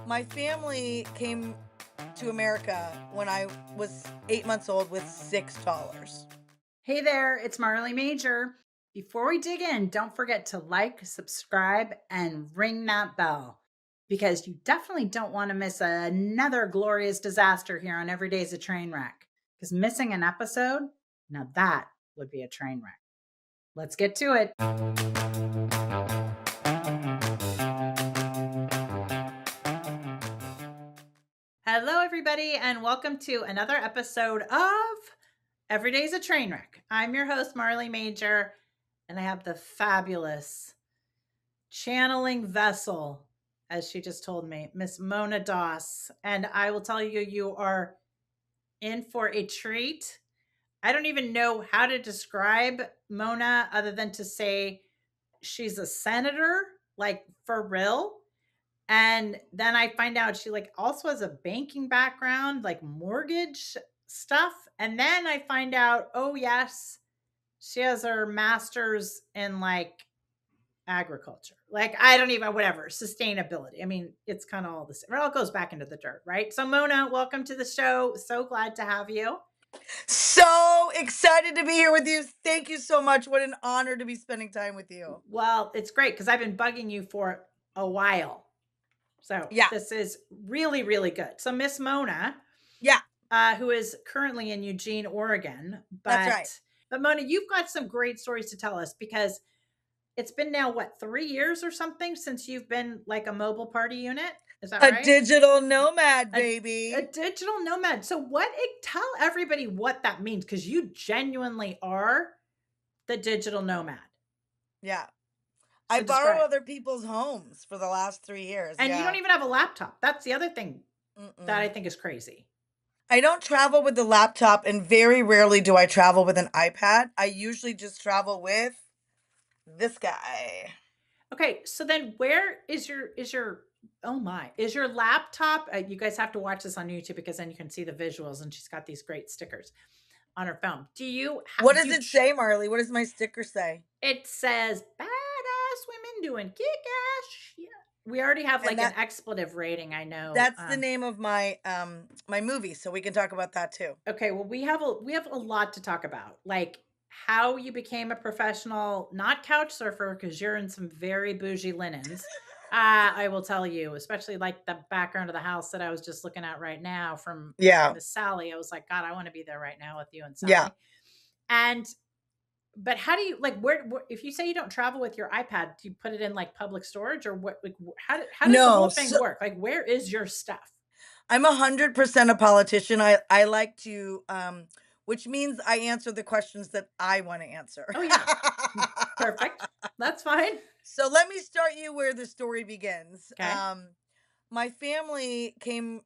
My family came to America when I was 8 months old with $6. Hey there, it's Marley Majcher. Before we dig in, don't forget to like, subscribe, and ring that bell because you definitely don't want to miss another glorious disaster here on Every Day's a Train Wreck. Because missing an episode, now that would be a train wreck. Let's get to it. Hello, everybody, and welcome to another episode of Every Day's a Train Wreck. I'm your host, Marley Majcher, and I have the fabulous channeling vessel, as she just told me, Miss Mona Doss. And I will tell you, you are in for a treat. I don't even know how to describe Mona other than to say she's a senator, like for real. And then I find out she like also has a banking background, like mortgage stuff. And then I find out, oh yes, she has her master's in like agriculture. Like I don't even whatever, sustainability. I mean, it's kind of all the same. It all goes back into the dirt, right? So Mona, welcome to the show. So glad to have you. So excited to be here with you. Thank you so much. What an honor to be spending time with you. Well, it's great because I've been bugging you for a while. So Yeah. this is really, really good. So Miss Mona, Yeah, who is currently in Eugene, Oregon, that's right. but Mona, you've got some great stories to tell us because it's been now what 3 years or something since you've been like a mobile party unit. Is that A right? digital nomad, A baby. digital nomad. So tell everybody what that means because you genuinely are the digital nomad. Yeah. I So borrow describe. other people's homes for the last 3 years. And you Yeah. don't even have a laptop. That's the other thing that I Mm-mm. think is crazy. I don't travel with the laptop, and very rarely do I travel with an iPad. I usually just travel with this guy. Okay, so then where is your oh my, is your laptop you guys have to watch this on YouTube because then you can see the visuals and she's got these great stickers on her phone. What Do does you it say, Marley? What does my sticker say? It says badass women doing kick ass. Yeah. We already have And like an expletive rating, I know. that's the name of my movie, so we can talk about that too. Okay, well we have a lot to talk about. Like how you became a professional, not couch surfer, because you're in some very bougie linens. I will tell you, especially like the background of the house that I was just looking at right now from Yeah. Miss Sally. I was like, God, I want to be there right now with you and Yeah. Sally. And but how do you like where if you say you don't travel with your iPad, do you put it in like public storage or what? Like, how does the No, whole thing so work? Like, where is your stuff? I'm 100% a politician. I like to which means I answer the questions that I want to answer. Oh yeah, perfect. That's fine. So let me start you where the story begins. Okay. My family came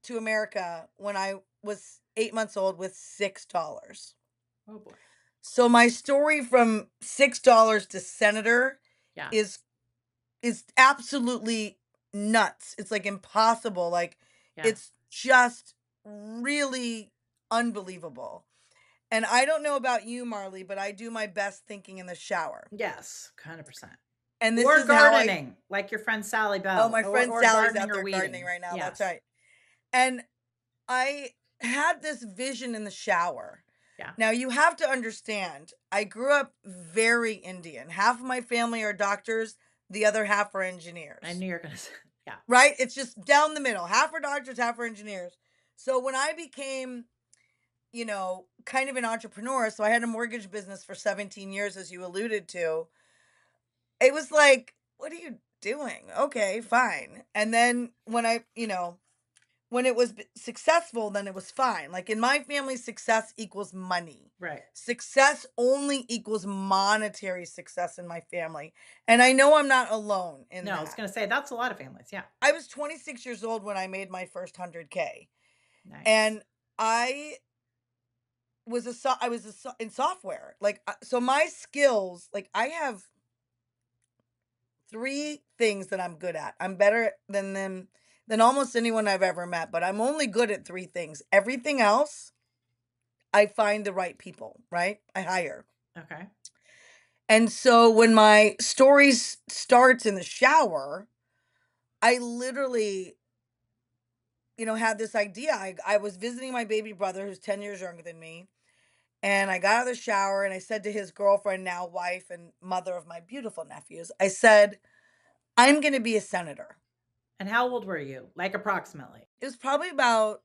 to America when I was 8 months old with $6. Oh boy. So my story from $6 to senator Yeah. is is absolutely nuts. It's like impossible. Like Yeah. it's just really unbelievable. And I don't know about you, Marley, but I do my best thinking in the shower. Yes. 100%. And this Or is how I gardening, like your friend Sally oh, Bell, my friend or Sally's gardening out or there gardening weeding. right now. That's Yes. right. And I had this vision in the shower. Yeah. Now you have to understand, I grew up very Indian. Half of my family are doctors, the other half are I engineers. knew you were gonna say. Yeah. Right? It's just down the middle. Half are doctors, half are engineers. So when I became, kind of an entrepreneur, so I had a mortgage business for 17 years, as you alluded to, it was like, what are you doing? Okay, fine. And then when it was successful, then it was fine. Like in my family, success equals money. Right. Success only equals monetary success in my family. And I know I'm not alone in No, I was that. gonna say that's a lot of families. Yeah. I was 26 years old when I made my first 100K. Nice. And I in software. Like so my skills, like I have three things that I'm good at. I'm better than them than almost anyone I've ever met, but I'm only good at three things. Everything else, I find the right people, right? I hire. Okay. And so when my story starts in the shower, I literally had this idea. I was visiting my baby brother who's 10 years younger than me. And I got out of the shower and I said to his girlfriend, now wife and mother of my beautiful nephews, I said, I'm going to be a senator. And how old were you? Like approximately? It was probably about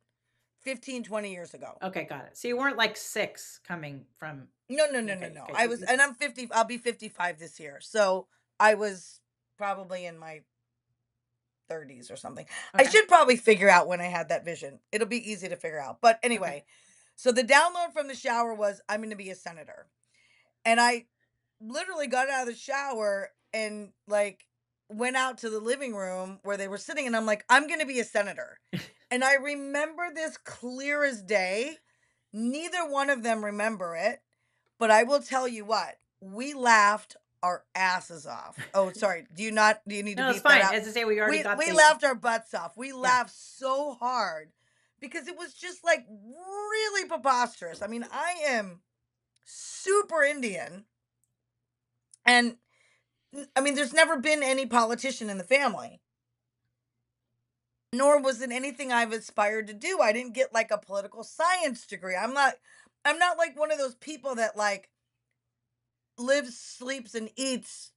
15, 20 years ago. Okay, got it. So you weren't like 6 coming from. No, no, no, no, Okay, no. okay. I was, and I'm 50, I'll be 55 this year. So I was probably in my 30s or something. I Okay. should probably figure out when I had that vision. It'll be easy to figure out. But Okay. anyway, so the download from the shower was, I'm going to be a senator. And I literally got out of the shower and like went out to the living room where they were sitting and I'm like, I'm going to be a senator. And I remember this clear as day. Neither one of them remember it, but I will tell you what, we laughed our asses off. Oh, sorry. Do you need to No, it's beep that fine. out? As I say, we already got We the. laughed our butts off. We Yeah. laughed so hard because it was just like really preposterous. I mean, I am super Indian and I mean, there's never been any politician in the family, nor was it anything I've aspired to do. I didn't get like a political science degree. I'm not like one of those people that like lives, sleeps, and eats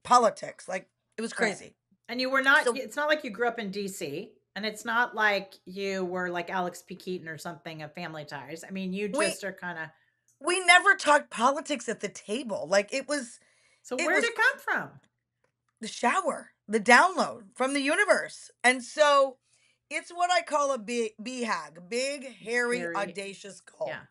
politics. Like it was Right. crazy. And you were not, So it's not like you grew up in DC, and it's not like you were like Alex P. Keaton or something of Family Ties. I mean, you we just are kind of. we never talked politics at the table. Like So it where'd was it come from? the shower, the download from the universe. And so it's what I call a big BHAG, big, hairy, Harry. audacious goal. Yeah.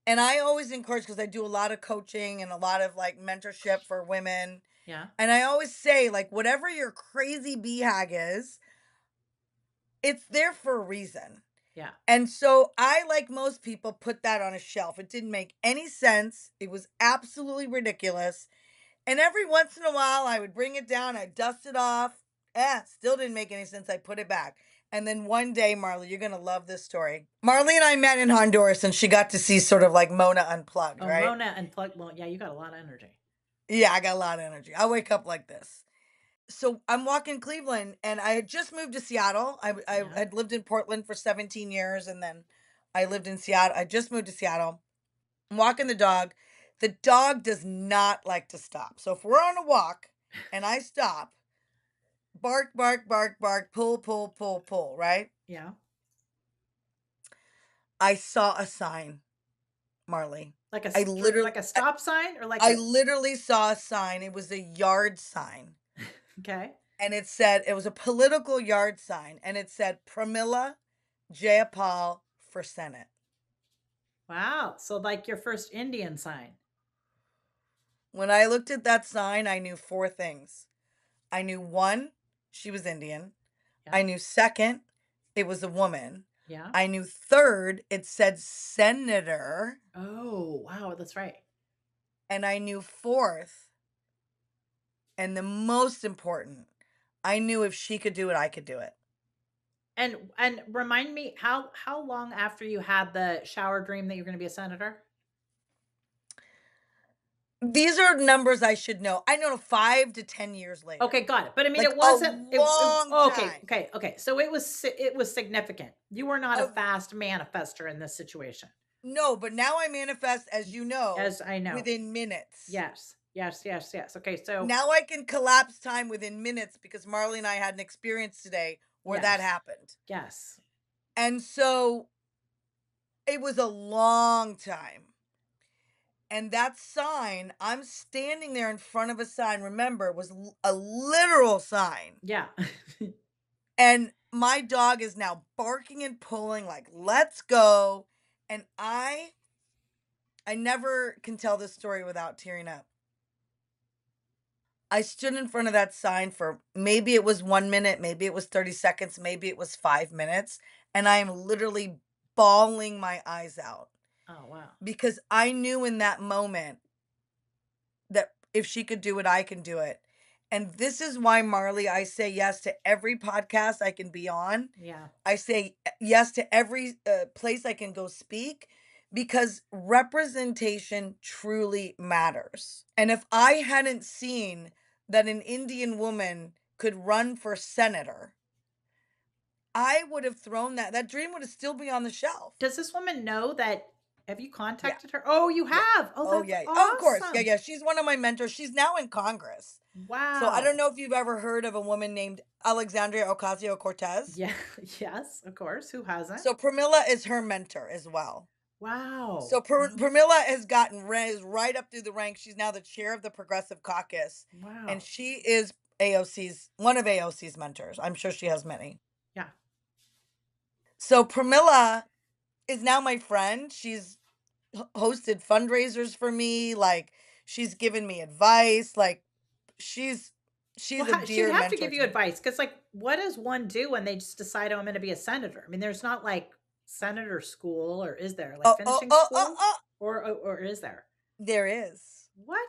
And I always encourage because I do a lot of coaching and a lot of like mentorship for women. Yeah. And I always say, like, whatever your crazy BHAG is, it's there for a reason. Yeah. And so I, like most people, put that on a shelf. It didn't make any sense. It was absolutely ridiculous. And every once in a while, I would bring it down, I'd dust it off. Still didn't make any sense. I put it back. And then one day, Marley, you're going to love this story. Marley and I met in Honduras, and she got to see sort of like Mona Unplugged, Oh, right? Mona and Plug. Well, yeah, you got a lot of energy. Yeah, I got a lot of energy. I wake up like this. So I'm walking Cleveland, and I had just moved to Seattle. I Yeah. had lived in Portland for 17 years, and then I lived in Seattle. I just moved to Seattle. I'm walking the dog. The dog does not like to stop. So if we're on a walk and I stop, bark, bark, bark, bark, pull, pull, pull, pull, right? Yeah. I saw a sign, Marley. Like a I like literally a stop sign or like I a. literally saw a sign. It was a yard sign. Okay. And it was a political yard sign, and it said Pramila Jayapal for Senate. Wow. So like your first Indian sign. When I looked at that sign, I knew four things. I knew one, she was Indian. Yeah. I knew second, it was a woman. Yeah. I knew third, it said senator. Oh, wow. That's right. And I knew fourth, and the most important, I knew if she could do it, I could do it. And remind me how long after you had the shower dream that you're going to be a senator? These are numbers I should know. I know 5 to 10 years later. Okay, got it. But I mean, Like it a wasn't. long Okay, time. okay, okay. So it was significant. You were not a A fast manifester in this situation, No, but now I manifest, as you know, as I know. within minutes. Yes, yes, yes, yes. Okay, so Now I can collapse time within minutes because Marley and I had an experience today where that yes, happened. yes, And so it was a long time. And that sign, I'm standing there in front of a sign, remember, it was a literal sign. yeah. And my dog is now barking and pulling like, let's go. And I never can tell this story without tearing up. I stood in front of that sign for maybe it was 1 minute, maybe it was 30 seconds, maybe it was 5 minutes, and I am literally bawling my eyes out Oh wow. because I knew in that moment that if she could do it, I can do it. And this is why, Marley, I say yes to every podcast I can be on. Yeah. I say yes to every place I can go speak because representation truly matters. And if I hadn't seen that an Indian woman could run for senator, I would have thrown that. That dream would have still be on the shelf. Does this woman know that have you Yeah. contacted her? Oh, you Yeah. have. Oh, Oh, that's yeah. Oh, of course. Yeah, awesome. yeah. She's one of my mentors. She's now in Congress. So I don't Wow. know if you've ever heard of a woman named Alexandria Ocasio-Cortez. Yeah, yes, of course. Who hasn't? So Pramila is her mentor as well. Wow. So Pramila has gotten raised right up through the ranks. She's now the chair of the Progressive Caucus, and Wow. she is AOC's one of AOC's mentors. I'm sure she has many. Yeah. So Pramila is now my friend. She's hosted fundraisers for me. Like she's given me advice. Like she's Well, she's a she'd dear have to mentor give to you me. advice because, like, what does one do when they just decide, oh, I'm going to be a senator? I mean, there's not like senator school, or is there like Oh, oh, finishing oh, oh, school, oh. or is there? There is. What?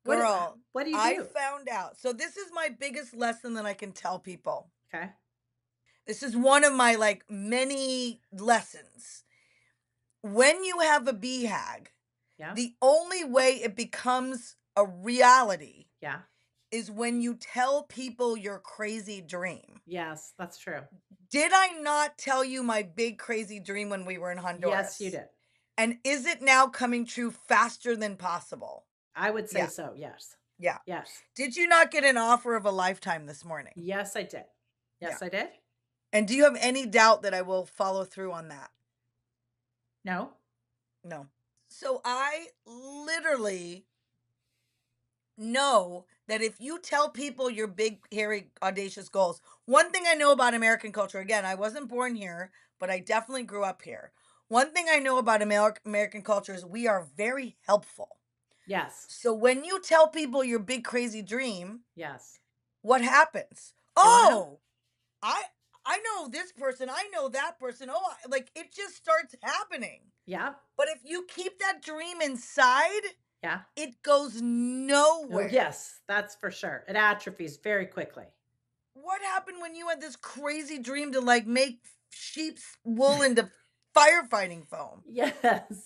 What? Girl, What do you I do? found out. So this is my biggest lesson that I can tell people. Okay. This is one of my like many lessons. When you have a BHAG, Yeah. the only way it becomes a reality Yeah. is when you tell people your crazy dream. Yes, that's true. Did I not tell you my big crazy dream when we were in Yes, you Honduras? did. And is it now coming true faster than possible? I would say Yeah, so. Yes. yeah. Yes. Did you not get an offer of a lifetime this morning? Yes, I did. Yeah. Yes, I did. And do you have any doubt that I will follow through on that? No. No. So I literally know that if you tell people your big, hairy, audacious goals, one thing I know about American culture, again, I wasn't born here, but I definitely grew up here. One thing I know about American culture is we are very helpful. Yes. So when you tell people your big, crazy dream, Yes. what happens? They want to help. Oh, I I know this person, I know that person. Oh, like it just starts happening. Yeah. But if you keep that dream inside, Yeah. it goes Oh, nowhere. yes, that's for sure. It atrophies very quickly. What happened when you had this crazy dream to like make sheep's wool into firefighting foam? Yes.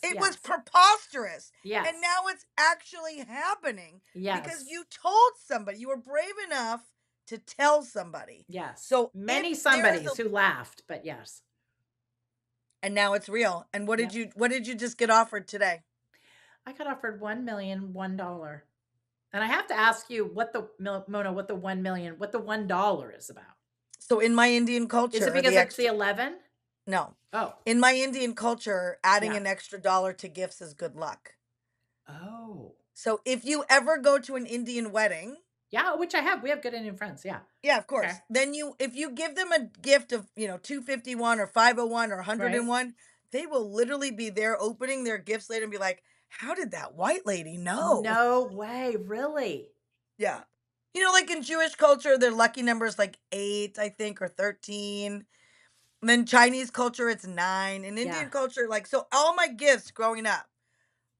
It was Yes. preposterous. And Yes. now it's actually happening because Yes. you told somebody, you were brave enough to tell somebody. Yes. So if Many there is a somebodies who laughed, but yes. and now it's real. And Yep. what did you just get offered today? I got offered $1,000,001. And I have to ask you what the Mona, what the 1,000,000, what the $1 is about. So in my Indian Is it culture, because the it's the extra 11? no. Oh, In my Indian culture, adding yeah. an extra dollar to gifts is good luck. Oh. So if you ever go to an Indian wedding, Yeah, which I have. We have good Indian friends. Yeah. yeah, of Okay. course. Then you if you give them a gift of, 251 or 501 or Right. 101, they will literally be there opening their gifts later and be like, "How did that white lady know?" No way. Really? Yeah. Like in Jewish culture, their lucky number is like 8, I think, or 13. And then Chinese culture, it's 9. In Yeah. Indian culture, like, so all my gifts growing up,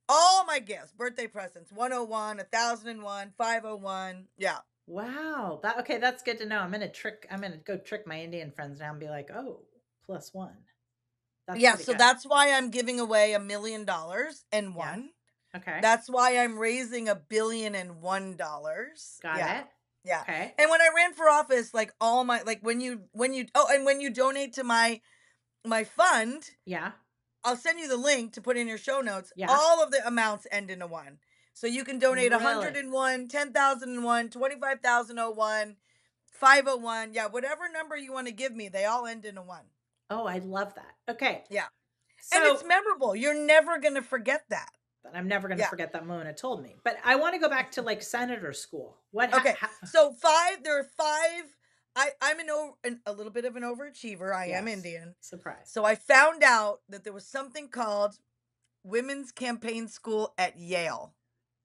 all my gifts, birthday presents, 101, 1001, 501. Yeah. Wow. That okay, that's good to know. I'm gonna go trick my Indian friends now and be like, oh, +1. That's Yeah. pretty So good. that's why I'm giving away $1,000,000 and Yeah. one. Okay. That's why I'm raising $1,000,001. Got Yeah. it. Yeah. Okay. And when I ran for office, like all my like and when you donate to my fund, Yeah. I'll send you the link to put in your show notes. Yeah. All of the amounts end in a one. So you can donate Really? 101, 10,001, 25,001, 501. Yeah, whatever number you want to give me, they all end in a one. Oh, I love that. Okay. Yeah. And it's So memorable. You're never going to forget that. but I'm never gonna Yeah. forget that Mona told me. But I want to go back to like senator school. Okay. So there are five. A little bit of an overachiever. I am Yes. Indian. Surprise. So I found out that there was something called Women's Campaign School at Yale.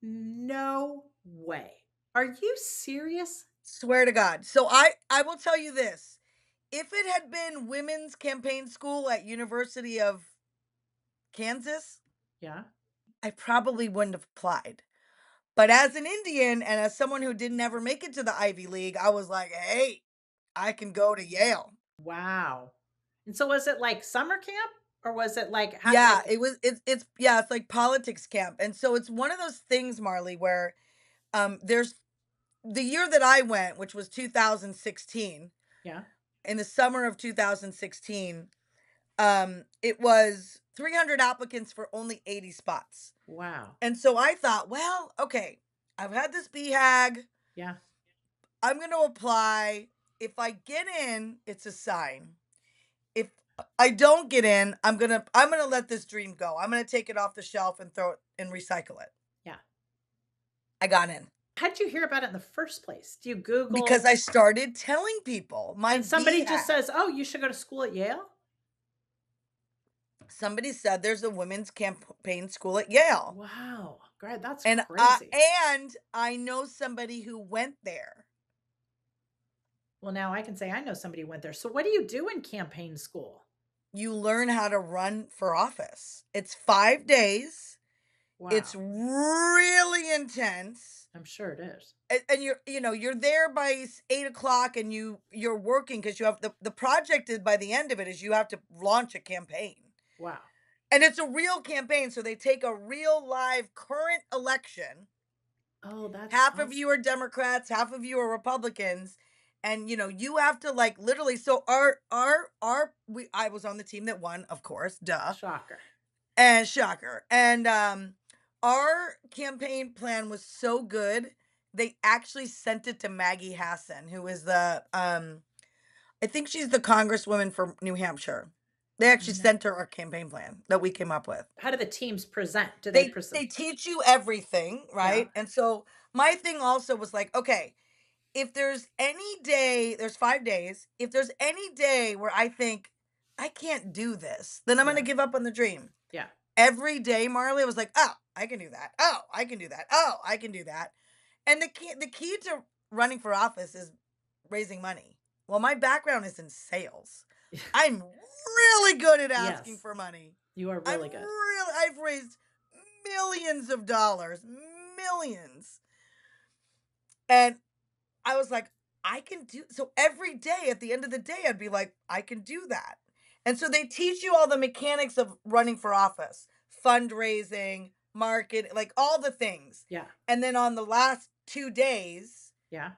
No way. Are you serious? Swear to God. So I will tell you this. If it had been women's campaign school at University of Kansas, Yeah. I probably wouldn't have applied. But as an Indian and as someone who didn't ever make it to the Ivy League, I was like, "Hey, I can go to Yale." Wow. And so was it like summer camp or was it like Yeah, like it's yeah, it's like politics camp. And so it's one of those things, Marley, where there's the year that I went, which was 2016. yeah? in the summer of 2016, it was 300 applicants for only 80 spots. Wow. And so I thought, well, okay, I've had this BHAG. Yeah. I'm going to apply. If I get in, it's a sign. If I don't get in, I'm going to let this dream go. I'm going to take it off the shelf and throw it and recycle it. Yeah. I got in How did you hear about it in the first place? Do you because Google I started telling people my and somebody just BHAG. says, "Oh, you should go to school at Yale?" Somebody said there's a women's campaign school at Yale. Wow. God, that's And crazy. I know somebody who went there. Well, now I can say I know somebody who went there. So what do you do in campaign school? You learn how to run for office. It's 5 days. It's Wow. really intense. I'm sure it is. And you're there by 8 o'clock, and you're working because you have the project is by the end of it is you have to launch a campaign. Wow. And it's a real campaign. So they take a real live current election. Oh, that's Half of awesome. you are Democrats, half of you are Republicans. And you have to, like, literally, so our we I was on the team that won, of course, duh. Shocker. And shocker. And our campaign plan was so good, they actually sent it to Maggie Hassan, who is the I think she's the congresswoman for New Hampshire. They actually No. sent her our campaign plan that we came up with. How do the teams present? Do they present? They teach you everything, Yeah. right? And so my thing also was like, okay, if there's any day, there's 5 days, if there's any day where I think I can't do this, then I'm going to Yeah. give up on the dream. Yeah. Every day, Marley was like, "Oh, I can do that. Oh, I can do that. Oh, I can do that." And the key to running for office is raising money. Well, my background is in sales. I'm really good at asking Yes. for money. You are really good. I've raised millions of dollars, millions. And I was like, I can do so every day at the end of the day I'd be like, I can do that. And so they teach you all the mechanics of running for office, fundraising, market, like all the things. Yeah. And then on the last 2 days, Yeah.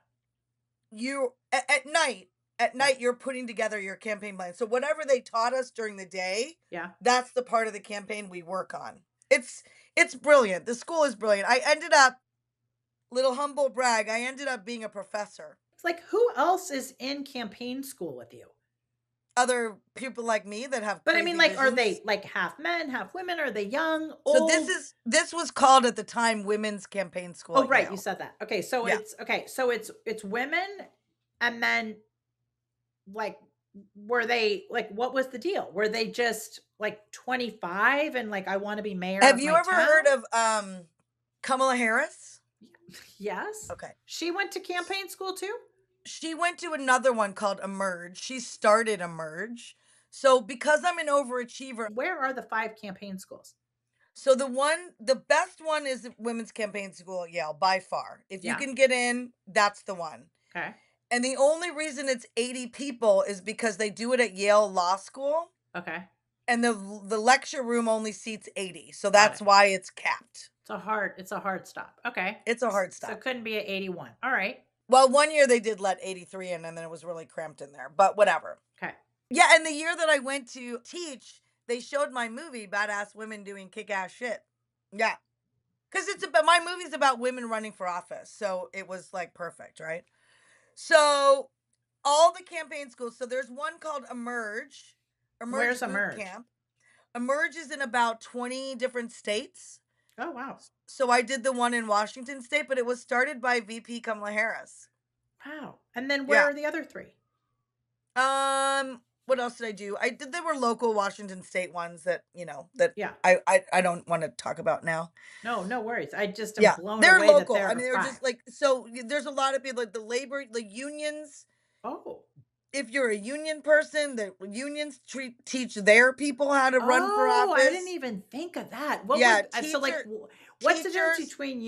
you at night, Yeah. you're putting together your campaign plan. So whatever they taught us during the day, Yeah. that's the part of the campaign we work on. It's brilliant. The school is brilliant. I ended up, little humble brag, I ended up being a professor. It's like who else is in campaign school with you? Other people like me that have But I mean, crazy like, are visions. they like half men, half women? Are they young, So old? this was called at the time Women's Campaign School Oh, at right. You Yale. said that. Okay. So Yeah. it's women, and then like were they like what was the deal? Were they just like 25 and like I want to be mayor Have of you my ever town? heard of Kamala Harris? Yes. Okay. She went to campaign school too? She went to another one called Emerge. She started Emerge. So because I'm an overachiever, Where are the 5 campaign schools? so the best one is Women's Campaign School at Yale by far. If you Yeah. can get in, that's the one. Okay. And the only reason it's 80 people is because they do it at Yale Law School, Okay. and the lecture room only seats 80. So Got it. that's why it's capped. It's a hard stop. Okay. It's a hard So it stop. couldn't be at 81. All right. Well, one year they did let 83 in, and then it was really cramped in there, but whatever. Okay. Yeah, and the year that I went to teach, they showed my movie, Badass Women Doing Kick Ass Shit. Yeah. Because it's about, my movie's about women running for office. So it was like perfect, right? So all the campaign schools, so there's one called Emerge, Where's Emerge Boot Emerge? Camp. Emerge is in about 20 different states. Oh, wow. So I did the one in Washington State, but it was started by VP Kamala Harris. Wow. And then where Yeah. are the other 3? What else did I do? There were local Washington State ones that, that Yeah. I don't want to talk about now. No, no worries. I just am Yeah, blown they're away that local. there I are mean, they're 5. just like, so there's a lot of people, like the unions. Oh. If you're a union person, the unions teach their people how to run for Oh, I didn't office. even think of that. What Yeah, would so like what's the difference teachers. between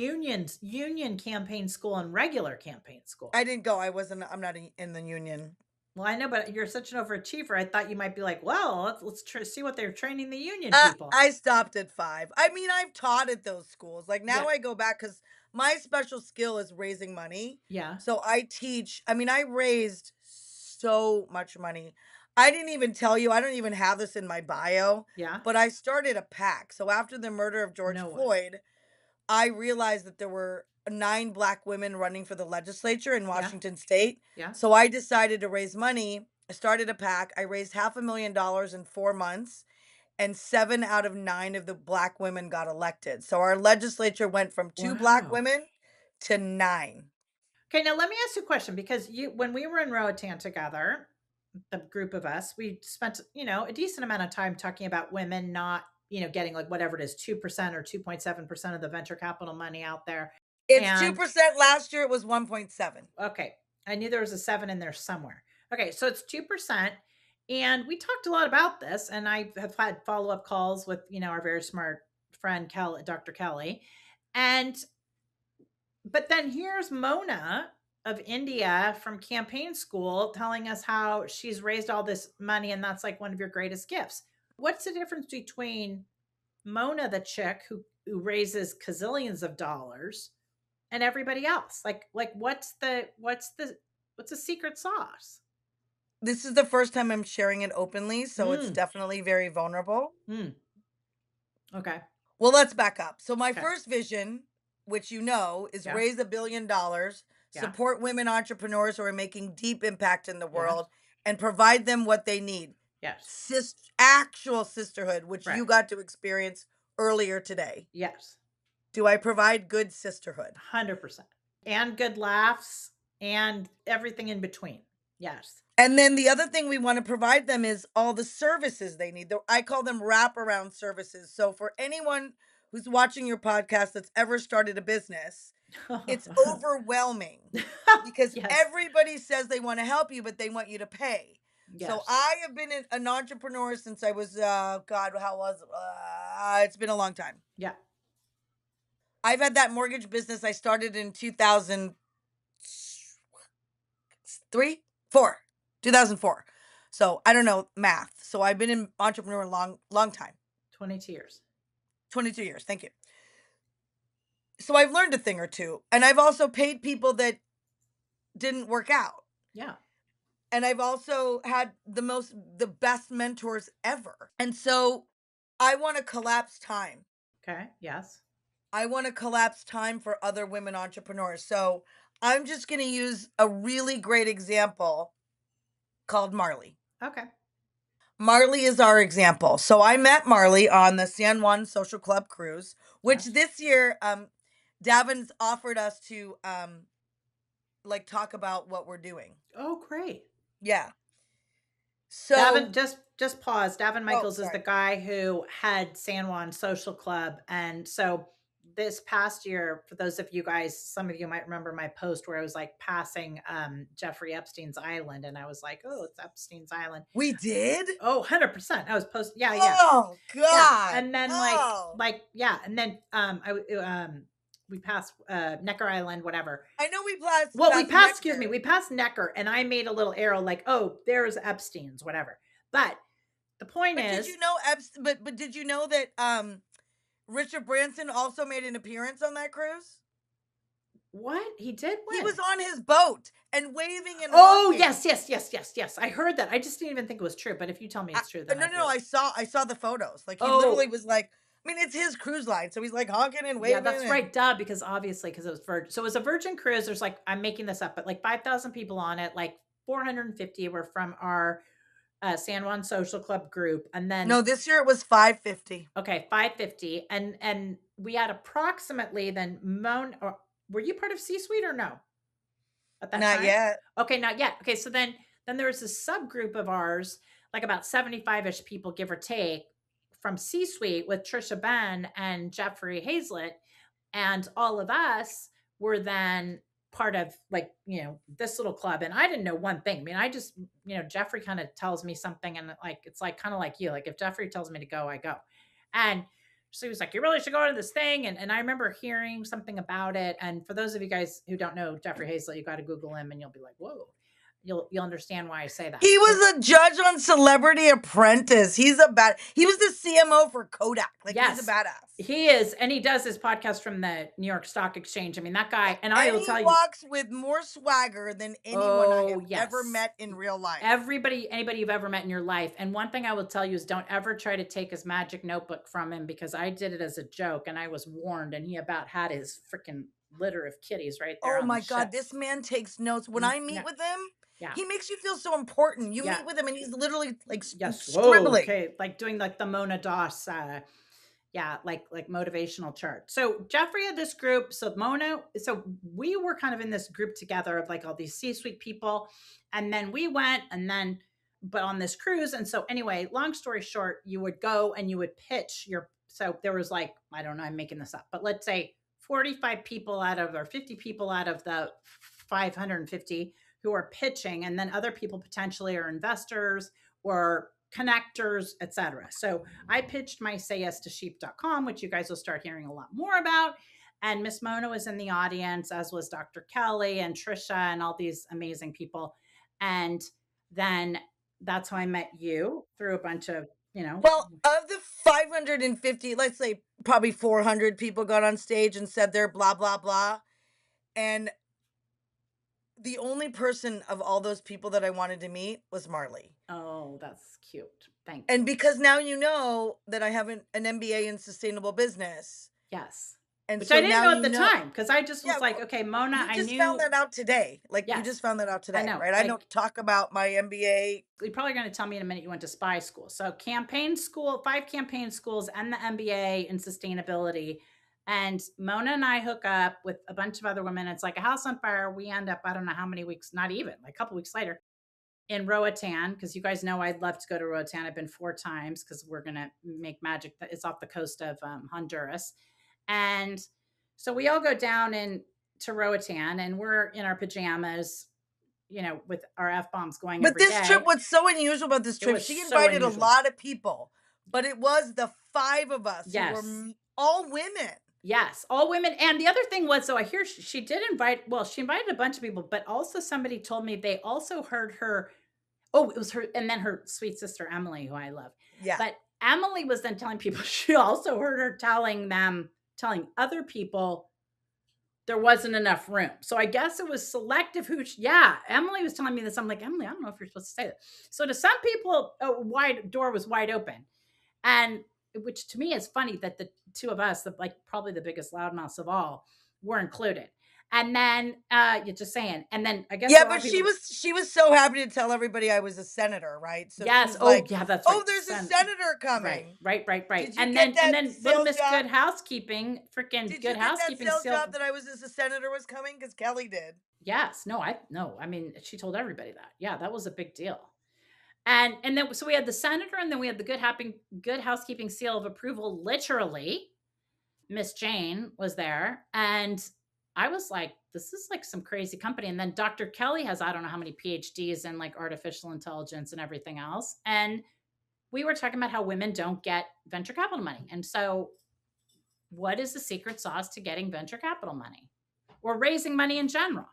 union campaign school and regular campaign school? I didn't go. I'm not in the union. Well, I know, but you're such an overachiever. I thought you might be like, well, see what they're training the union people. I stopped at 5. I mean, I've taught at those schools. Like Yeah. now I go back because my special skill is raising money. Yeah. So I teach. I mean, I raised so much money. I didn't even tell you, I don't even have this in my bio, Yeah. but I started a PAC. So after the murder of George No way. Floyd, I realized that there were 9 black women running for the legislature in Yeah. Washington state. Yeah. So I decided to raise money. I started a PAC. I raised $500,000 in 4 months, and 7 out of 9 of the black women got elected. So our legislature went from 2 black Wow. women to 9. Okay, now let me ask you a question because you when we were in Roatan together, the group of us, we spent, a decent amount of time talking about women not, getting like whatever it is, 2% or 2.7% of the venture capital money out there. It's And 2%. Last year it was 1.7. okay, I knew there was a 7 in there somewhere. Okay, so it's 2%. And we talked a lot about this, and I have had follow-up calls with, our very smart friend Kelly, Dr. Kelly. And but then here's Mona of India from campaign school telling us how she's raised all this money and that's like one of your greatest gifts. What's the difference between Mona, the chick who raises gazillions of dollars, and everybody else? Like what's the secret sauce? This is the first time I'm sharing it openly, so it's Mm, definitely very vulnerable. mm, okay. Well, let's back up. So my Okay. first vision, which is Yeah. raise $1 billion, Yeah. support women entrepreneurs who are making deep impact in the Yeah. world, and provide them what they need. Yes. Actual sisterhood, which Right. you got to experience earlier today. Yes. Do I provide good sisterhood? 100%. And good laughs and everything in between. Yes. And then the other thing we want to provide them is all the services they need. I call them wraparound services. So for anyone who's watching your podcast that's ever started a business, it's overwhelming because Yes. everybody says they want to help you, but they want you to pay. So Yes. I have been an entrepreneur since I was, God, how was it? It's been a long time. Yeah. I've had that mortgage business. I started in 2003, 4, 2004. So I don't know math. So I've been an entrepreneur a long, long time. 22 years. 22 years. Thank you. So I've learned a thing or two. And I've also paid people that didn't work out. Yeah. And I've also had the best mentors ever. And so I want to collapse time. Okay. Yes. I want to collapse time for other women entrepreneurs. So I'm just going to use a really great example called Marley. Okay. Marley is our example. So I met Marley on the San Juan Social Club cruise, which Yes. this year Davin's offered us to like talk about what we're doing. Oh, great. Yeah. Davin, So, just pause. Davin oh, Michaels is the sorry. guy who had San Juan Social Club. And so this past year, for those of you guys, some of you might remember my post where I was like passing Jeffrey Epstein's Island. And I was like, oh, it's Epstein's Island. We did? Oh, 100%. I was post. Yeah, yeah. Oh Yeah, God. and then Oh. yeah, and then we passed Necker Island, whatever. I know we passed Well, we past passed, excuse me, Necker. we passed Necker, and I made a little arrow like, oh, there's Epstein's, whatever. But the point But did is, you know but did you know that Richard Branson also made an appearance on that cruise? what he did He when? was on his boat and waving and Oh, honking. yes, yes, yes, yes, yes. I heard that. I just didn't even think it was true. But if you tell me it's true, then I No, no, no, believe it. I saw the photos. Like he literally Oh, was like, I mean, it's his cruise line, so he's like honking and yeah, waving that's and right. Duh, because obviously, because it was Virgin. So it was a Virgin cruise. There's like, I'm making this up, but like 5,000 people on it. Like 450 were from our San Juan Social Club group, and then no, this year it was 550. okay, 550, and we had approximately then Moan. Or were you part of C suite or no at that Not time? yet. Okay, not yet. Okay, so then there was a subgroup of ours, like about 75ish people, give or take, from C suite with Trisha Ben and Jeffrey Hazlett, and all of us were then part of like this little club, and I didn't know one thing. I mean, I just Jeffrey kind of tells me something, and like it's like kind of like you, like if Jeffrey tells me to go, I go. And so he was like, you really should go to this thing. And I remember hearing something about it. And for those of you guys who don't know Jeffrey Hazlett, you got to Google him and you'll be like, whoa. You'll understand why I say that. He So was a judge on Celebrity Apprentice. He was the CMO for Kodak. Like he's a yes, badass. he is, and he does his podcast from the New York Stock Exchange. I mean, that guy, and I And will he tell you, walks with more swagger than anyone I oh have ever yes, met in real life. anybody you've ever met in your life. And one thing I will tell you is don't ever try to take his magic notebook from him, because I did it as a joke and I was warned, and he about had his freaking litter of kitties right there Oh on the my ship. God, this man takes notes. When I No, meet with him, yeah, he makes you feel so important. You yeah, meet with him and he's literally like yes. Whoa, scribbling. okay, like doing like the Mona Doss, yeah, like motivational chart. So Jeffrey had this group. So Mona, so we were kind of in this group together of like all these C-suite people, and then we went, and then but on this cruise. And so anyway, long story short, you would go and you would pitch your. So there was like, I don't know, I'm making this up, but let's say 45 people out of, or 50 people out of the 550 who are pitching, and then other people potentially are investors or connectors, etc. So I pitched my say yes to sheep.com, which you guys will start hearing a lot more about. And Miss Mona was in the audience, as was Dr. Kelly and Trisha and all these amazing people. And then that's how I met you, through a bunch of, you know, Well, of the 550, let's say probably 400 people got on stage and said their blah, blah, blah. And the only person of all those people that I wanted to meet was Marley. oh, that's cute. Thank And you. because now you know that I have an MBA in sustainable business. Yes. And Which I so didn't now know at you the know. time, because I just Yeah, was like, okay, Mona, you I just found knew. that out today. Like you Yes, just found that out I today, know. right? I Like, don't talk about my MBA. you're probably going to tell me in a minute you went to spy school. So campaign school, 5 campaign schools, and the MBA in sustainability. And Mona and I hook up with a bunch of other women. It's like a house on fire. We end up, I don't know how many weeks, not even like a couple weeks later, in Roatan, because you guys know I'd love to go to Roatan. I've been 4 times because we're going to make magic. It's off the coast of Honduras. And so we all go down in to Roatan, and we're in our pajamas, with our F bombs going But every this trip, day. what's so unusual about this It trip, was she so invited a unusual. lot of people, but it was the five of us who were Yes. all women. Yes. All women. And the other thing was, so I hear she did invite, well, she invited a bunch of people, but also somebody told me they also heard her. Oh, it was her. And then her sweet sister, Emily, who I love. Yeah. But Emily was then telling people, she also heard her telling other people there wasn't enough room. So I guess it was selective who, yeah, Emily was telling me this. I'm like, Emily, I don't know if you're supposed to say that. So to some people, a wide door was wide open. And which to me is funny that the two of us, like probably the biggest loudmouths of all, were included. And then you're just saying, and then I guess a Yeah, lot but of people, she was so happy to tell everybody I was a senator, right? So yes, she's oh like, yeah, that's "Oh, right. there's a senator Right, coming. right. Did you And get then that little sales Miss job? Good Housekeeping, freaking Did you Good get that Housekeeping sales seal. job that I was as a senator was coming because Kelly did?" Yes, no, I no, I mean, she told everybody that. Yeah, that was a big deal. And then so we had the senator, and then we had the good housekeeping seal of approval, literally. Miss Jane was there, and I was like, this is like some crazy company. And then Dr. Kelly has, I don't know how many PhDs in like artificial intelligence and everything else. And we were talking about how women don't get venture capital money. And so, what is the secret sauce to getting venture capital money or raising money in general?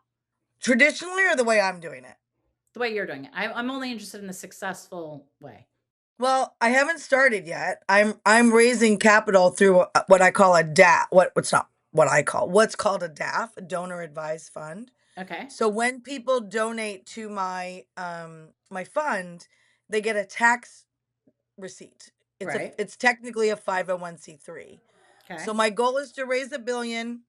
Traditionally, or the way I'm doing it? The way you're doing it. I'm only interested in the successful way. Well, I haven't started yet. I'm raising capital through what I call a DAF. What's not what I call what's called a DAF, a donor advised fund. Okay. So when people donate to my fund, they get a tax receipt. Right. It's technically a 501c3. Okay. So my goal is to raise 1 billion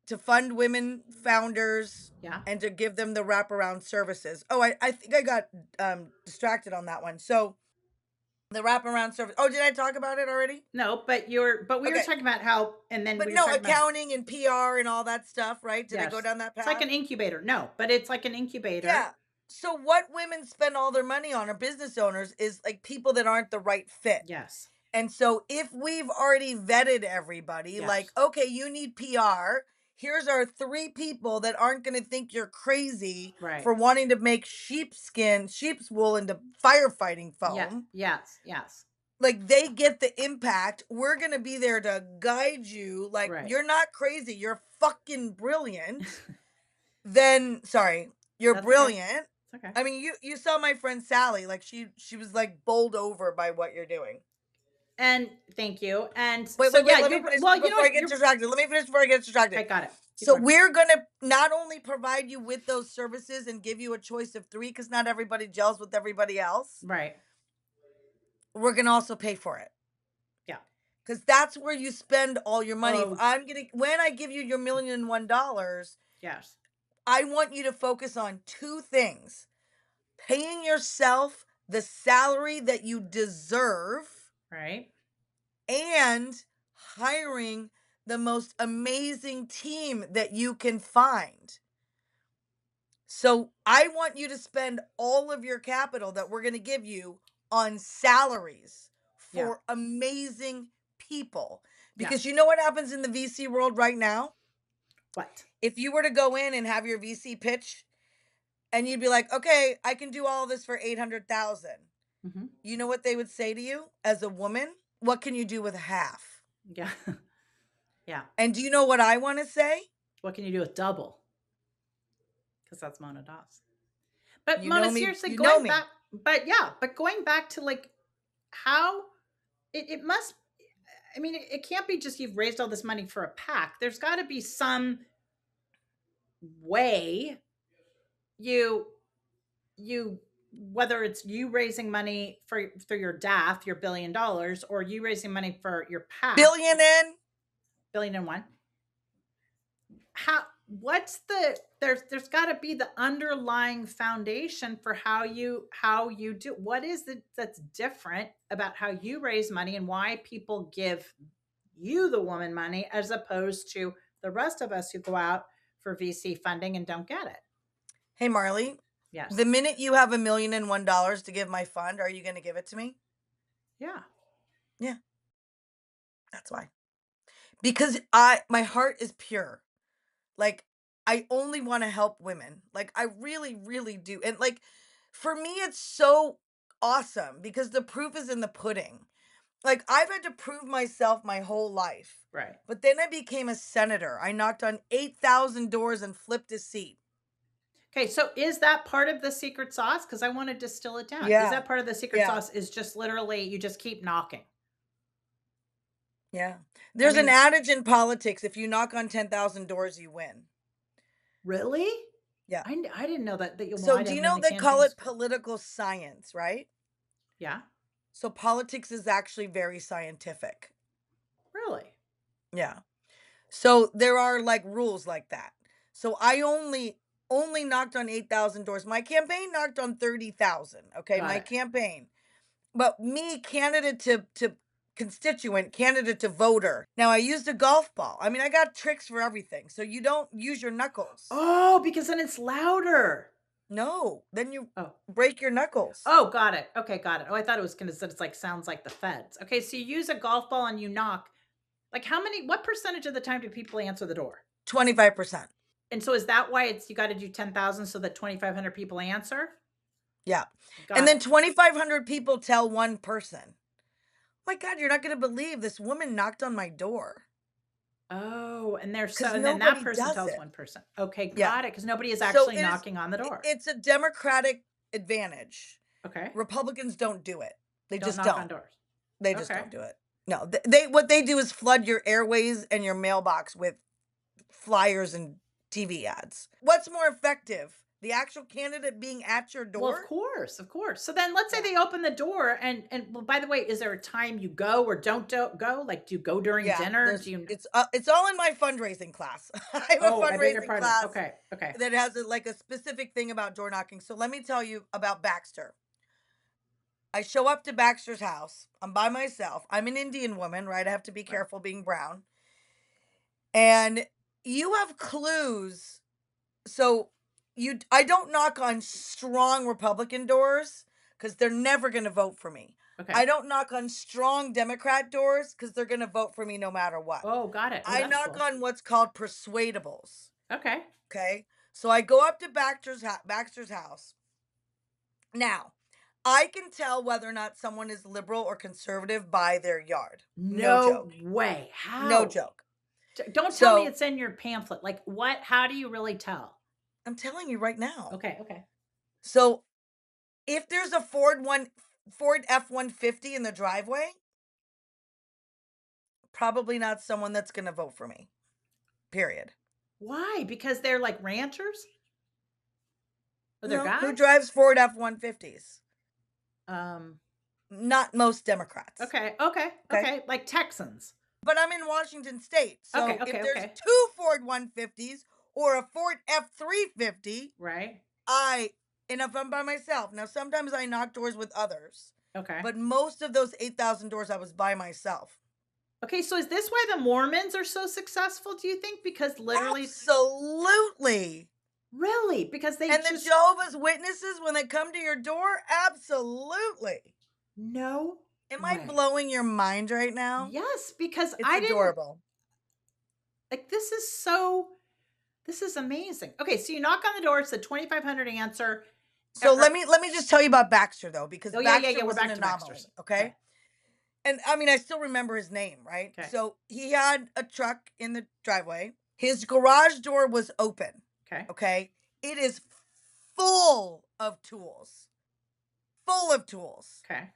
to fund women founders Yeah. and to give them the wraparound services. Oh, I think I got distracted on that one. So the wraparound service. Oh, did I talk about it already? No, but we were Okay. talking about how, and then But we were no, talking about, accounting and PR and all that stuff, right? Did I go yes, down that it's like path? an incubator. No, but it's like an Yeah. incubator. So what women spend all their money on, or business owners, is like people that aren't the right fit. Yes. And so if we've already vetted everybody, like, Yes. okay, you need PR, here's our 3 people that aren't going to think you're crazy Right. for wanting to make sheep's wool into firefighting Yeah. foam. Yes. Yes. Like they get the impact. We're going to be there to guide you. Like Right. you're not crazy. You're fucking brilliant. Then, sorry. You're That's okay. brilliant. It's okay. I mean, you saw my friend Sally, like she was like bowled over by what you're doing. And thank you. And Wait, so wait, wait. yeah, Let me you're finish well, you know before I what? get You're distracted. Let me finish before I get distracted. okay, got it. Keep So going. we're gonna not only provide you with those services and give you a choice of three, because not everybody gels with everybody else. Right. We're gonna also pay for it. Yeah. Because that's where you spend all your money. If Oh, I'm getting when I give you your $1,000,001, yes. I want you to focus on two things: paying yourself the salary that you deserve Right. and hiring the most amazing team that you can find. So I want you to spend all of your capital that we're going to give you on salaries Yeah. for amazing people. Because Yes. you know what happens in the VC world right now? What? If you were to go in and have your VC pitch and you'd be like, "Okay, I can do all this for 800,000." Hmm. You know what they would say to you as a woman? What can you do with half? Yeah. Yeah. And do you know what I want to say? What can you do with double? Because that's Mona does. But You Mona, know me, seriously, you know going me. back, but yeah, but going back to like how it must, I mean, it can't be just you've raised all this money for a pack. There's got to be some way you, you, whether it's you raising money for your DAF, your $1 billion, or you raising money for your pack, Billion in. billion and one. How, what's the, there's got to be the underlying foundation for how you do, what is it that's different about how you raise money and why people give you, the woman, money as opposed to the rest of us who go out for VC funding and don't get it. Hey, Marley, Yes. the minute you have $1,001 to give my fund, are you going to give it to me? Yeah. Yeah, that's why. Because my heart is pure. Like, I only want to help women. Like, I really, really do. And like, for me, it's so awesome because the proof is in the pudding. Like, I've had to prove myself my whole life. Right. But then I became a senator. I knocked on 8,000 doors and flipped a seat. Okay, so is that part of the secret sauce? Because I want to distill it down. Is Yeah. that part of the secret Yeah. sauce? Is just literally you just keep knocking? Yeah. I There's an mean, adage in politics: if you knock on 10,000 doors, you win. really? Yeah. I didn't know that. That well, So I do you didn't in know the they call campaign it school. political science, right? Yeah, So politics is actually very scientific. really. Yeah. So there are like rules like that. So I only knocked on 8,000 doors. My campaign knocked on 30,000, okay? Got My it. campaign. But me, candidate to constituent, candidate to voter. Now I used a golf ball. I mean, I got tricks for everything. So you don't use your knuckles. Oh, because then it's louder. No, then you Oh, break your knuckles. oh, got it. Okay, got it. Oh, I thought it was gonna. It's like sounds like the feds. Okay, so you use a golf ball and you knock. Like how many? What percentage of the time do people answer the door? 25%. And so is that why it's you got to do 10,000 so that 2,500 people answer? Yeah. And Got then it. 2,500 people tell one person. My God, you're not going to believe this woman knocked on my door Oh, and there's so because and then that nobody person does tells it. one person. Okay, Yeah. got it. Because nobody is So actually knocking on the door. it's a Democratic advantage. Okay. Republicans don't do it. They Don't just knock on don't. doors. They just Okay. don't do it. No, they what they do is flood your airways and your mailbox with flyers and TV ads. What's more effective? The actual candidate being at your Well, of door? course, of course. So then let's say Yeah. they open the door and well, by the way, is there a time you go or don't go? Like do you go during Yeah, dinner? Do you it's all in my fundraising class. I have a Oh, I beg your fundraising pardon. class Okay. Okay. that has like a specific thing about door knocking. So let me tell you about Baxter. I show up to Baxter's house. I'm by myself. I'm an Indian woman, right? I have to be Right. careful being brown. And you have clues. So I don't knock on strong Republican doors because they're never going to vote for me. Okay. I don't knock on strong Democrat doors because they're going to vote for me no matter what. Oh, got it. Oh, I that's knock cool. on what's called persuadables. Okay. Okay. So I go up to Baxter's house. Now, I can tell whether or not someone is liberal or conservative by their yard. No No joke. way. No How? joke. Don't tell me So it's in your pamphlet. Like what? How do you really tell? I'm telling you right now. Okay, okay. So if there's a Ford F-150 in the driveway, probably not someone that's gonna vote for me. Period. Why? Because they're like ranchers? Or they're No, who guys? drives Ford F-150s? Um, Not most Democrats. okay, okay, Okay. okay. Like Texans. But I'm in Washington State. Okay, So if okay, there's okay. two Ford 150s or a Ford F-350, Right. I, and if I'm by myself, now sometimes I knock doors with others, Okay. but most of those 8,000 doors I was by myself. Okay, so is this why the Mormons are so successful, do you think? Because literally Absolutely. really? Because they And the just Jehovah's Witnesses, when they come to your door, absolutely. no Am I way. blowing your mind right now? Yes, because It's I didn't adorable. like this is amazing. Okay, so you knock on the door, it's a 2,500 answer. So let me just tell you about Baxter though, because Oh yeah, yeah, Baxter yeah. We're was an back to Baxter's. anomaly. Okay. Okay. And I mean, I still remember his name, right? Okay. So he had a truck in the driveway. His garage door was open. Okay. Okay. It is full of tools, full of tools. Okay.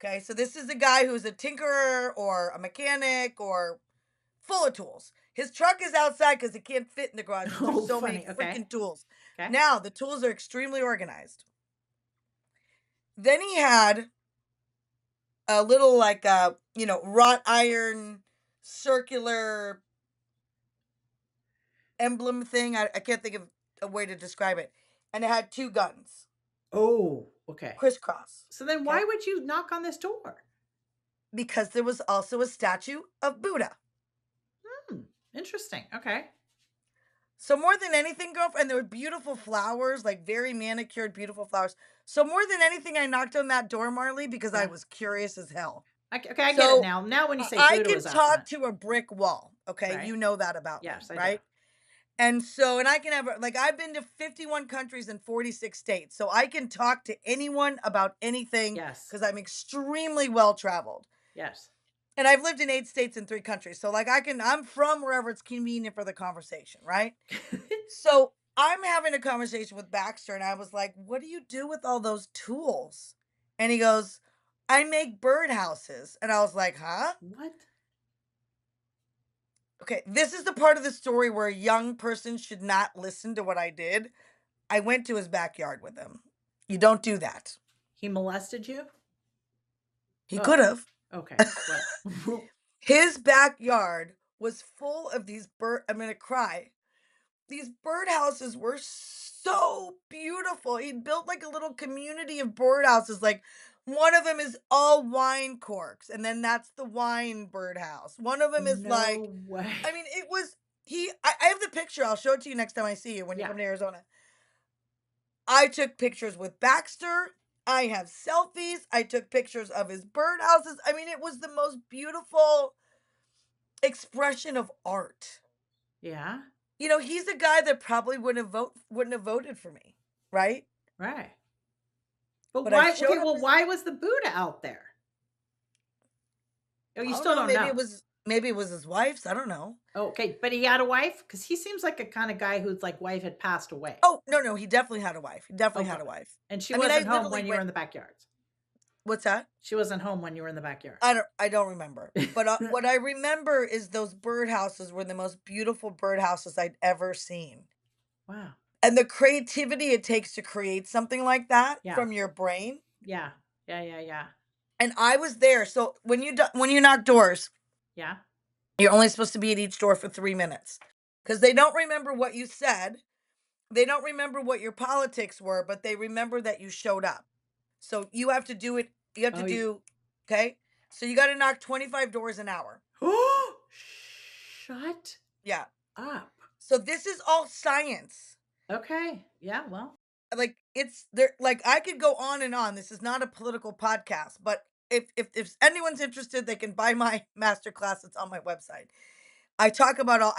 Okay. So this is a guy who's a tinkerer or a mechanic or full of tools. His truck is outside because it can't fit in the garage because there's Oh, so many funny. Okay. freaking tools. Okay. Now the tools are extremely organized. Then he had a little like wrought iron circular emblem thing. I can't think of a way to describe it. And it had two guns, Oh, okay. crisscross. So then why Okay. would you knock on this door? Because there was also a statue of Buddha. Hmm. Interesting. Okay. So more than anything, girlfriend, there were beautiful flowers, like very manicured, beautiful flowers. So more than anything, I knocked on that door, Marley, because I Yeah. was curious as hell. Okay, I get it So now. Now when you say I Buddha can was out talk front. to a brick wall. Okay. Right. You know that about me, Yes, I do. right? And so, and I can have, like, I've been to 51 countries and 46 states. So I can talk to anyone about anything Yes. because I'm extremely well traveled. Yes. And I've lived in 8 states and 3 countries. So, like, I'm from wherever it's convenient for the conversation, right? So I'm having a conversation with Baxter and I was like, what do you do with all those tools? And he goes, I make birdhouses. And I was like, huh? What? Okay, this is the part of the story where a young person should not listen to what I did. I went to his backyard with him. You don't do that. He molested you? He Oh, could have. okay. Well. His backyard was full of these I'm going to cry. These birdhouses were so beautiful. He'd built like a little community of birdhouses. Like one of them is all wine corks, and then that's the wine birdhouse. One of them is like, No way. I mean, it was I have the picture. I'll show it to you next time I see you when you Yeah. come to Arizona. I took pictures with Baxter. I have selfies. I took pictures of his birdhouses. I mean, it was the most beautiful expression of art. Yeah. He's a guy that probably wouldn't have voted for me, right? Right. But But I why okay, showed up well, his why was the Buddha out there? Oh, you I don't still know, don't know. maybe it was his wife's, I don't know. Okay, but he had a wife? Because he seems like a kind of guy whose like wife had passed away. Oh, no, no, he definitely had a wife. He Oh, definitely had good. a wife. And she I mean, I wasn't home literally when you were went in the backyards. What's that? She wasn't home when you were in the backyard. I don't remember. But what I remember is those birdhouses were the most beautiful birdhouses I'd ever seen. Wow. And the creativity it takes to create something like that Yeah. from your brain. Yeah. Yeah. Yeah. Yeah. And I was there. So when you knock doors, Yeah. you're only supposed to be at each door for 3 minutes because they don't remember what you said. They don't remember what your politics were, but they remember that you showed up. So you have to do it. You have to Oh, do, okay? So you got to knock 25 doors an hour. oh, shut Yeah. up. So this is all science. Okay. Yeah. Well, Like it's there, like I could go on and on. This is not a political podcast, but if anyone's interested, they can buy my master class. It's on my website. I talk about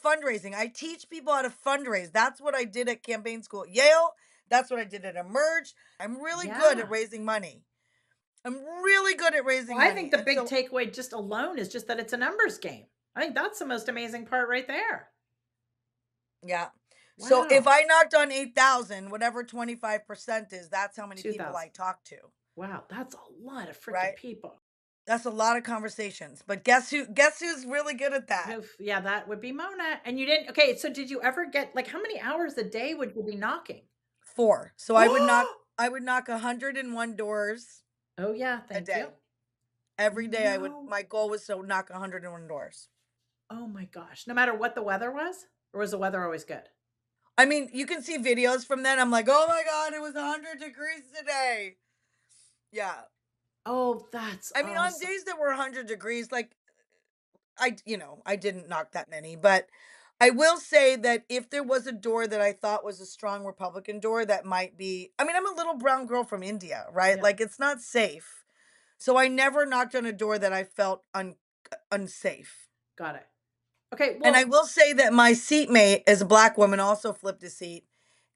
fundraising. I teach people how to fundraise. That's what I did at campaign school at Yale. That's what I did at Emerge. I'm really good at yeah. raising money. I'm really good at Well, raising I think money. the And big so, takeaway just alone is just that it's a numbers game. I think that's the most amazing part right there. yeah. So if Wow. I knocked on 8,000, whatever 25% is, that's how many people 2,000. I talk to, Wow, that's a lot of freaking right? people. That's a lot of conversations. But guess who's really good at that? Oof, yeah, that would be Mona. And you didn't okay, so did you ever get like how many hours a day would you be knocking? 4. So Oh I would knock 101 doors yeah, a thank you. day. Every day I would No. my goal was to knock 101 doors. Oh my gosh. No matter what the weather was? Or was the weather always good? I mean, you can see videos from then. I'm like, "Oh my god, it was 100 degrees today." Yeah. Oh, that's I mean, on awesome. days that were 100 degrees, like I didn't knock that many, but I will say that if there was a door that I thought was a strong Republican door, that might be. I mean, I'm a little brown girl from India, right? Yeah, Like it's not safe. So I never knocked on a door that I felt unsafe. got it. Okay, And I well, will say that my seatmate, as a black woman, also flipped a seat,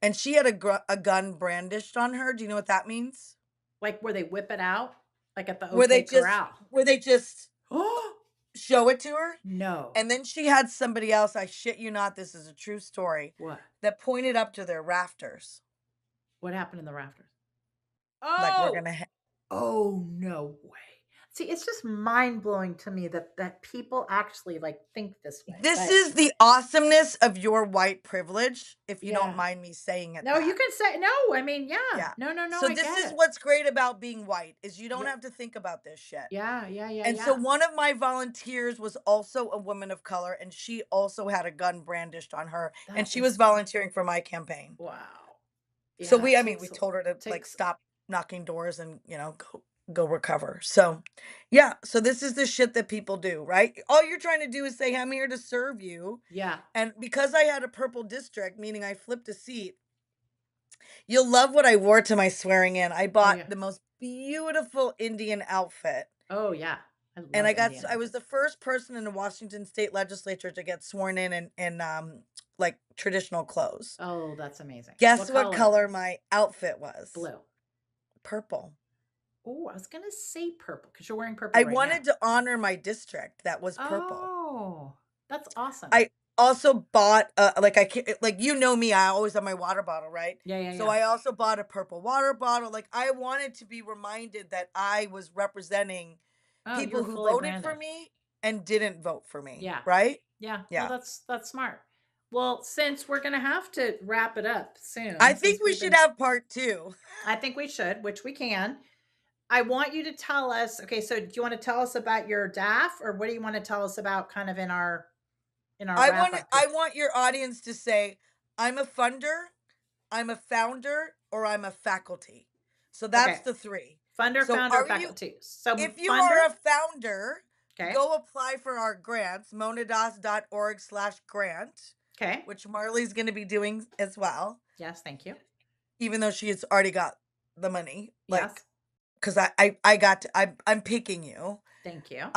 and she had a gun brandished on her. Do you know what that means? like where they whip it out, like at the Where they OK just Corral. where they just Oh show it to her. no. And then she had somebody else, I shit you not, this is a true story, What? that pointed up to their rafters, What happened in the rafters? like, "We're Oh! gonna ha." Oh, no way. See, it's just mind-blowing to me that people actually, like, think this way, This but is the awesomeness of your white privilege, if you don't yeah. mind me saying it No, you that. can say no, I mean, yeah. Yeah. No, no, no, So I this get is it. what's great about being white, is you don't Yeah. have to think about this shit. Yeah, yeah, yeah, And so yeah. one of my volunteers was also a woman of color, and she also had a gun brandished on her, and That she was is volunteering for my campaign. wow. So Yeah, it I mean, we takes a told her to like takes stop knocking doors and, go recover. So, yeah, so this is the shit that people do, right? All you're trying to do is say, "I'm here to serve you." yeah. And because I had a purple district, meaning I flipped a seat, you'll love what I wore to my swearing in. I Oh, bought yeah. the most beautiful Indian outfit. Oh, yeah. I And love Indian I was the outfits. first person in the Washington state legislature to get sworn in like traditional clothes. Oh, that's amazing. Guess What what color? color my outfit was? Blue. Purple. Oh, I was gonna say purple because 'cause you're wearing purple I right now. wanted to honor my district that was purple. Oh, that's awesome. I also bought, like, like, you know me, I always have my water bottle, right? Yeah, yeah, So yeah. I also bought a purple water bottle. Like, I wanted to be reminded that I was representing Oh, you're people who fully voted for branded. me and didn't vote for me, Yeah. right? Yeah. No, Yeah. that's smart. Well, since we're gonna have to wrap it up I soon, think since we we've should been have part 2. I think we should, which we can. I want you to tell us okay, so do you wanna tell us about your DAF or what do you wanna tell us about kind of in our wrap up I here? want your audience to say, "I'm a funder, I'm a founder, or I'm a faculty." So that's Okay. the 3. Funder, So founder, are you faculty. So if you funder, are a founder, okay. go apply for our grants, monadas.org/grant, Okay. which Marley's going to be doing as well, Yes, thank you. even though she has already got the money. Like, Yes, because I got to, I'm picking you. thank you.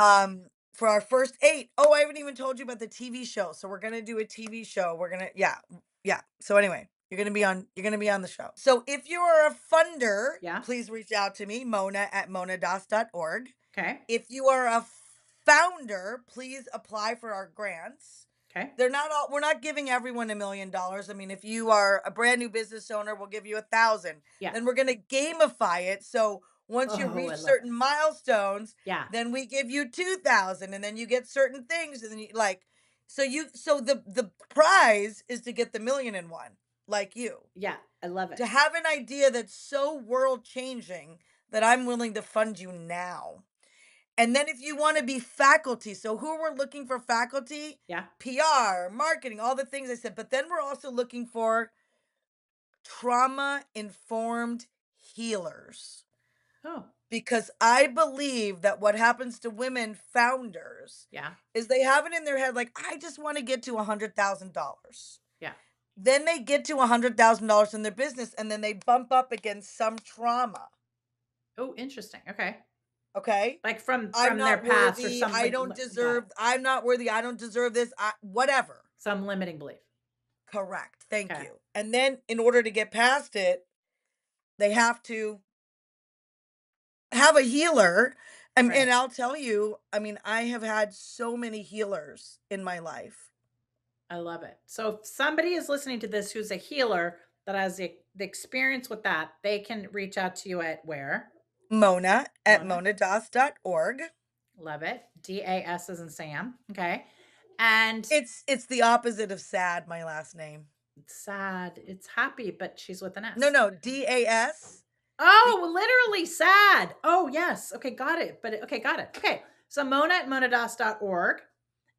For our first 8. Oh, I haven't even told you about the TV show. So we're gonna do a TV show. We're gonna, yeah, yeah. So anyway, you're gonna be on the show. So if you are a funder, Yeah. please reach out to me, Mona@monadas.org. Okay. If you are a founder, please apply for our grants. Okay. They're not all, we're not giving everyone $1 million. I mean, if you are a brand new business owner, we'll give you 1,000. Yeah. Then we're going to gamify it. So once you Oh, I reach love it. certain milestones, Yeah. then we give you 2,000, and then you get certain things. And then you like, so the prize is to get the million in one, like you, Yeah. I love it. to have an idea that's so world changing that I'm willing to fund you now. And then if you want to be faculty, so who we're looking for faculty, Yeah. PR, marketing, all the things I said, but then we're also looking for trauma informed healers, Oh, because I believe that what happens to women founders yeah. is they have it in their head like, I just want to get to $100,000. Yeah. Then they get to $100,000 in their business, and then they bump up against some trauma. Oh, interesting. Okay. Okay. Like from I'm their not past or worthy. some I like don't got it. deserve. I'm not worthy. I don't deserve this. Whatever. Some limiting belief. Correct. Thank Okay. you. And then in order to get past it, they have to have a healer. And Right. I'll tell you, I mean, I have had so many healers in my life. I love it. So if somebody is listening to this who's a healer that has the experience with that, they can reach out to you at where? Mona at Mona. monadas.org. Love it. DAS as in Sam. Okay. And It's the opposite of sad, my last name. it's sad. It's happy, but she's with an No, S. no, DAS. The Oh, literally sad. Oh, yes. Okay, got it. But okay, got it. Okay. So Mona at monadas.org.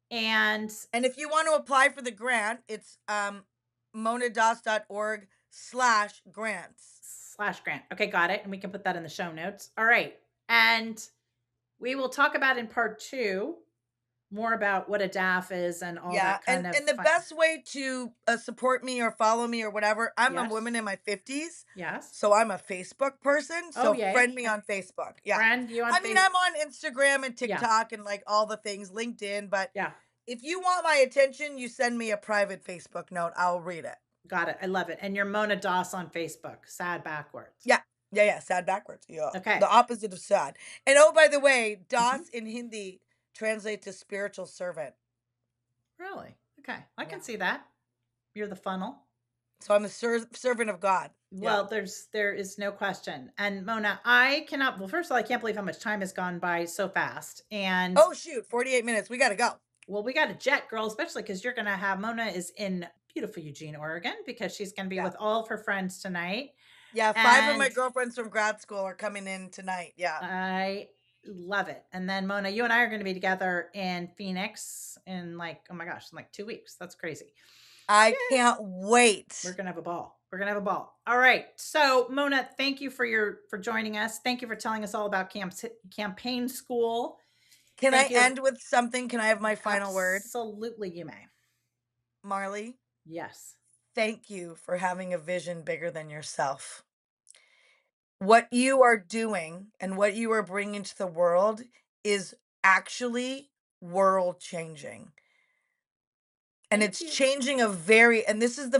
And and if you want to apply for the grant, it's monadas.org/grants. slash grant. Okay, got it. And we can put that in the show notes. All right. And we will talk about in part 2 more about what a DAF is and all Yeah, that kind of and the fun. best way to support me or follow me or whatever, I'm a Yes. woman in my 50s, Yes. so I'm a Facebook person. Oh, So yay. friend me on Facebook. Yeah, Friend you on I mean Facebook. I'm on Instagram and Yeah. TikTok and like all the things, LinkedIn. But Yeah. if you want my attention, you send me a private Facebook note. I'll read it. Got it. I love it. And you're Mona Doss on Facebook. Sad backwards. Yeah, yeah, yeah. Sad backwards. Yeah, Okay. the opposite of sad. And oh, by the way, Mhm. Das in Hindi translates to spiritual servant. Really? Okay. I can Yeah. see that. You're the funnel. So I'm a servant of God. Yeah. Well, there is no question. And Mona, I cannot, well, first of all, I can't believe how much time has gone by so fast. And Oh shoot, 48 minutes. We gotta go. well, we got a jet, girl, especially because you're gonna have Mona is in beautiful Eugene, Oregon, because she's gonna be Yeah. with all of her friends tonight. Yeah, 5 of my And girlfriends from grad school are coming in tonight. Yeah. I love it. And then Mona, you and I are going to be together in Phoenix in like, oh my gosh, in like 2 weeks. That's crazy. I Yeah. can't We're wait. going to have a ball. We're going to have a ball. All right. So Mona, thank you for joining us. Thank you for telling us all about campaign school. Can I Thank you. end with something? Can I have my final word? Absolutely, you may. Marley, Yes. thank you for having a vision bigger than yourself. What you are doing and what you are bringing to the world is actually world changing. And Thank it's you. changing and this is the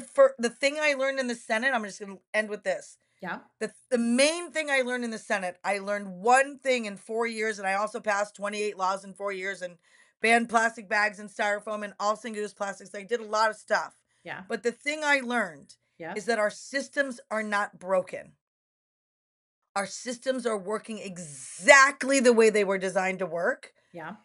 thing I learned in the Senate. I'm just going to end with this. Yeah. The main thing I learned in the Senate, I learned one thing in 4 years, and I also passed 28 laws in 4 years and banned plastic bags and styrofoam and all single-use plastics. I did a lot of stuff. Yeah. But the thing I learned is Yes. that our systems are not broken. Our systems are working exactly the way they were designed to work. Yeah.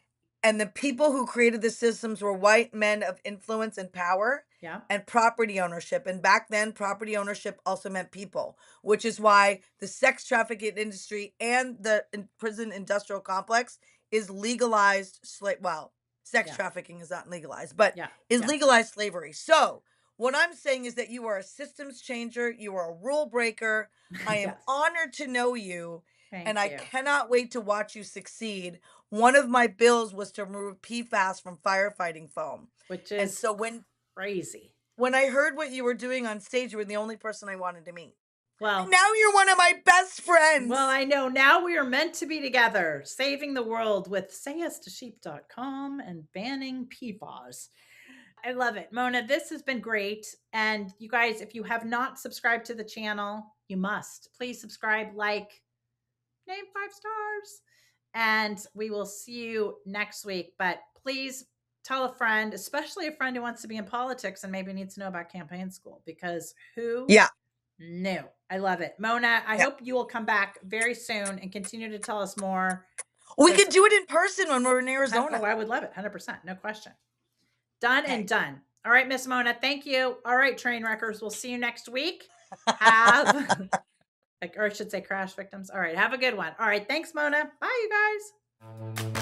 And the people who created the systems were white men of influence and power Yeah. and property ownership. And back then, property ownership also meant people, which is why the sex trafficking industry and the prison industrial complex is legalized well, sex Yeah. trafficking is not legalized, but Yeah. is Yeah. legalized slavery. So, what I'm saying is that you are a systems changer, you are a rule breaker. I am Yes. honored to know you, and Thank I you. cannot wait to watch you succeed. One of my bills was to remove PFAS from firefighting foam. Which And is so crazy. when I heard what you were doing on stage, you were the only person I wanted to meet. And Well, now you're one of my best well, friends. I know now we are meant to be together, saving the world with sayestosheep.com and banning PFAS. I love it. Mona, this has been great. And you guys, if you have not subscribed to the channel, you must. Please subscribe, like, name 5 stars. And we will see you next week. But please tell a friend, especially a friend who wants to be in politics and maybe needs to know about campaign school, because who Yeah. knew? I love it. Mona, I Yeah. hope you will come back very soon and continue to tell us more. We Because could do it in person when we're in oh, Arizona. I would love it. 100%. No question. Done and Okay. done. All right, Miss Mona. Thank you. All right, train wreckers. We'll see you next week. Have, like, or I should say crash victims. All right. Have a good one. All right. Thanks, Mona. Bye, you guys.